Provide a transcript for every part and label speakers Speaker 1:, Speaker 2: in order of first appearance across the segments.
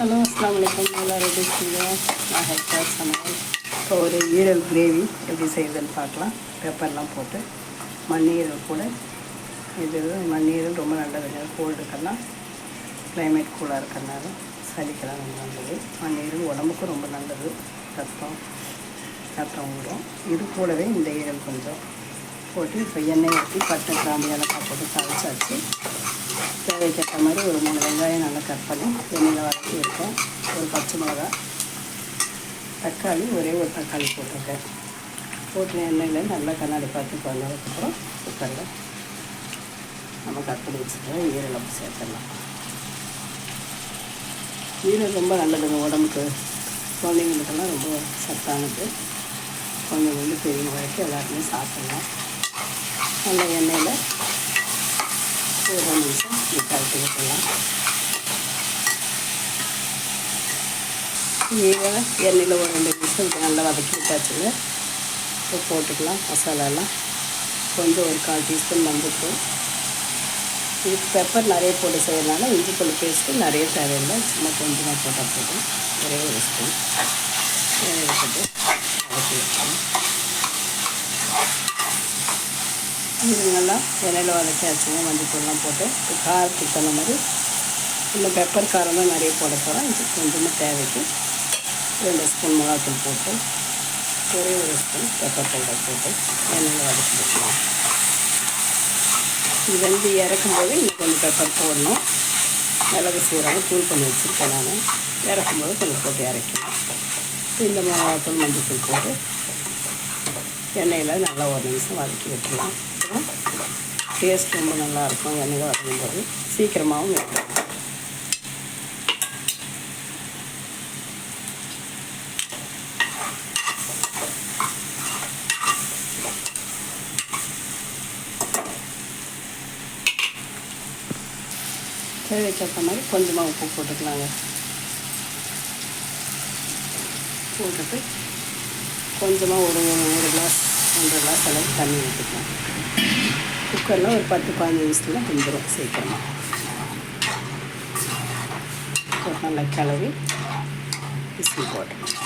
Speaker 1: Hello, அஸ்ஸலாமு அலைக்கும். எல்லோரும் எப்படி இருக்கீங்க? நான் ஹெல்த்தாக சமையல். இப்போ ஒரு ஈரல் கிரேவி எப்படி செய்யுதுன்னு பார்க்கலாம். பெப்பர்லாம் போட்டு மண்ணீரல் கூட இது மண்ணீரல் ரொம்ப நல்லதுங்க. கோல்டுக்கெல்லாம் கிளைமேட் கூலாக இருக்கிறதுனால சளிக்கெல்லாம் ரொம்ப நல்லது. மண்ணீரல் உடம்புக்கும் ரொம்ப நல்லது. ரத்தம் ஊறும். இது கூடவே இந்த ஈரல் கொஞ்சம் போட்டு இப்போ எண்ணெய் ஊற்றி பட்டை கிராம்பு ஏலக்காய் போட்டு தாளிச்சாச்சு. தேவைக்கேற்ற மாதிரி ஒரு 3 வெங்காயம் நல்லா கட் பண்ணி எண்ணெயில் வதக்கி இருக்கேன். ஒரு பச்சை மிளகா, தக்காளி, ஒரே ஒரு தக்காளி போட்டிருக்கேன். போட்டு எண்ணெயில் நல்லா கண்ணாடி பார்த்து பண்ணதுக்கப்புறம் குக்கரில் நம்ம கட் பண்ணி வச்சுக்கலாம். ஈரல் சேர்த்துடலாம். ஈரல் ரொம்ப நல்லதுங்க உடம்புக்கு. குழந்தைங்களுக்கெல்லாம் ரொம்ப சத்தானது. குழந்தைங்க பெரியவங்க வரைக்கும் எல்லாருமே சாப்பிட்லாம். நல்ல எண்ணெயில் ஒரு 2 நிமிஷம் கலட்டி விட்டுடலாம். எண்ணெயில் ஒரு 2 நிமிஷம் நல்லா வதக்கி விட்டாச்சுங்க. இப்போ போட்டுக்கலாம் மசாலாலாம். கொஞ்சம் ஒரு 1/4 டீஸ்பூன் மஞ்சள்தூள். இது பெப்பர் நிறைய போட்டு செய்யறதுனால இஞ்சி பூண்டு பேஸ்ட்டு நிறைய தேவையில்லை. சும்மா கொஞ்சமாக போட்டால் போதும். ஒரே ஒரு ஸ்பூன் போட்டு வதக்கி வைக்கலாம். இது நல்லா எண்ணெயில் வதக்கியாச்சுங்க. மஞ்சள்தூள்லாம் போட்டு காரத்துக்கு தகுந்த மாதிரி இன்னும் பெப்பர் காரம் தான் நிறைய போட போகிறோம். இது கொஞ்சமாக தேவைக்கு 2 ஸ்பூன் மிளகாத்தூள் போட்டு ஒரே ஒரு ஸ்பூன் பெப்பர் பவுடர் போட்டு எண்ணெயில் வதக்கி வைக்கலாம். இது வந்து இறக்கும்போது இன்னும் கொஞ்சம் பெப்பர் போடணும். மிளகு சீரகம் தூள் பண்ணி வச்சுருக்கேன். நான் இறக்கும்போது கொஞ்சம் போட்டு இறக்கலாம். இந்த மிளகாத்தூள் மஞ்சள்தூள் போட்டு எண்ணெயில் நல்லா 1 நிமிஷம் வதக்கி விட்டுலாம். டேஸ்ட் ரொம்ப நல்லாயிருக்கும். எண்ணெயில் வதக்கும்போது சீக்கிரமாகவும் இருக்கும். தேவைக்கேற்ற மாதிரி கொஞ்சமாக உப்பு போட்டுக்கலாங்க. போட்டுட்டு கொஞ்சமாக ஒரு கிளாஸ் 1.5 கிளாஸ் அளவுக்கு தண்ணி ஊற்றிக்கலாம். குக்கரில் ஒரு 10-15 நிமிஷத்தில் வெந்துடும் சீக்கிரமாக. நல்லா கிளறி விசில் போட்டுக்கலாம்.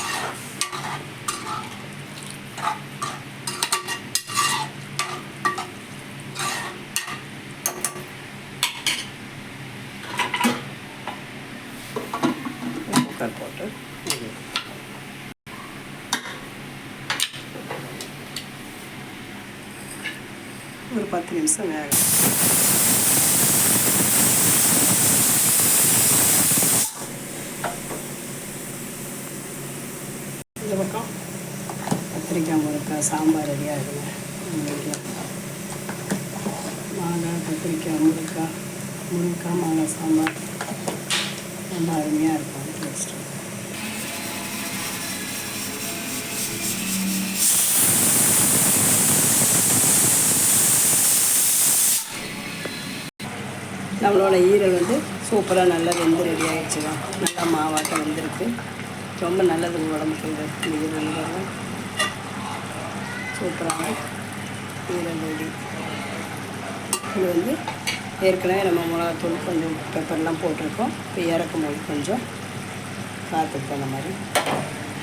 Speaker 1: குக்கர் போட்டு ஒரு 10 நிமிஷம் வேகும். இந்த பக்கம் கத்திரிக்காய் முருங்கைக்காய் சாம்பார் ரெடியாக இருக்குங்க. மாங்காய், கத்திரிக்காய், முருங்கைக்காய் மாங்காய் சாம்பார் ரொம்ப அருமையாக இருக்கும். டேஸ்ட்டு நம்மளோட ஈரல் வந்து சூப்பராக நல்லா வெந்து ரெடி ஆகிடுச்சுங்க. நல்லா மாவாட்டம் வெந்திருக்கு. ரொம்ப நல்லதுங்க உடம்புக்கு. இந்த ஈரல் சூப்பரான ஈரல் ரெடி. இது வந்து ஏற்கனவே நம்ம மிளகாத்தூள் கொஞ்சம் பெப்பர்லாம் போட்டிருக்கோம். இப்போ இறக்கும்போது கொஞ்சம் காற்றுக்கு தகுந்த மாதிரி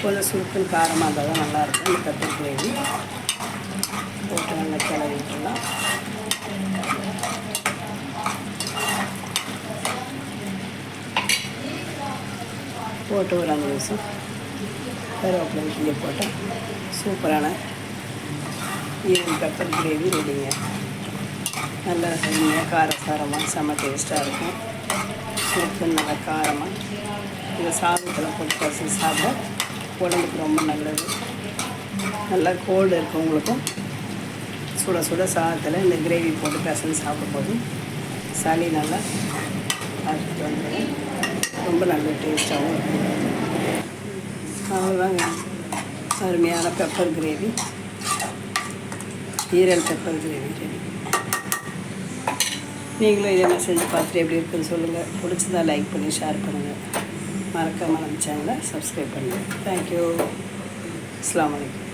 Speaker 1: கொஞ்சம் சுருக்குன்னு காரமாக இருந்தால் தான் நல்லாயிருக்கும். இந்த பெப்பர் கிரேவி போட்டு நல்லா கிளறி விட்டுலாம். போட்டு ஒரு 5 நிமிஷம் கருவேப்பிலை கிள்ளி போட்டு சூப்பரான ஈரல் பெப்பர் கிரேவி ரெடிங்க. நல்லா அருமையாக காரசாரமாக செம்ம டேஸ்ட்டாக இருக்கும். சூப்பர் நல்லா காரமாக இந்த சாதத்தில் போட்டு பசங்க சாப்பிட உடம்புக்கு ரொம்ப நல்லது. நல்லா கோல்டு இருக்கவங்களுக்கும் சுட சுட சாதத்தில் இந்த கிரேவி போட்டு பசங்க சாப்பிடும்போது சளி நல்லா அறுத்துட்டு வந்துடும். ரொம்ப நல்ல டேஸ்ட்டாகவும் இருக்கும். அவ்வளோதாங்க அருமையான பெப்பர் கிரேவி, ஈரல் பெப்பர் கிரேவி ரெடி. நீங்களும் இதெல்லாம் செஞ்சு பார்த்துட்டு எப்படி இருக்குன்னு சொல்லுங்கள். பிடிச்சதா லைக் பண்ணி ஷேர் பண்ணுங்கள். மறக்காமல் நம்ம சேனலை சப்ஸ்கிரைப் பண்ணுங்கள். தேங்க்யூ. அஸ்ஸலாமு அலைக்கும்.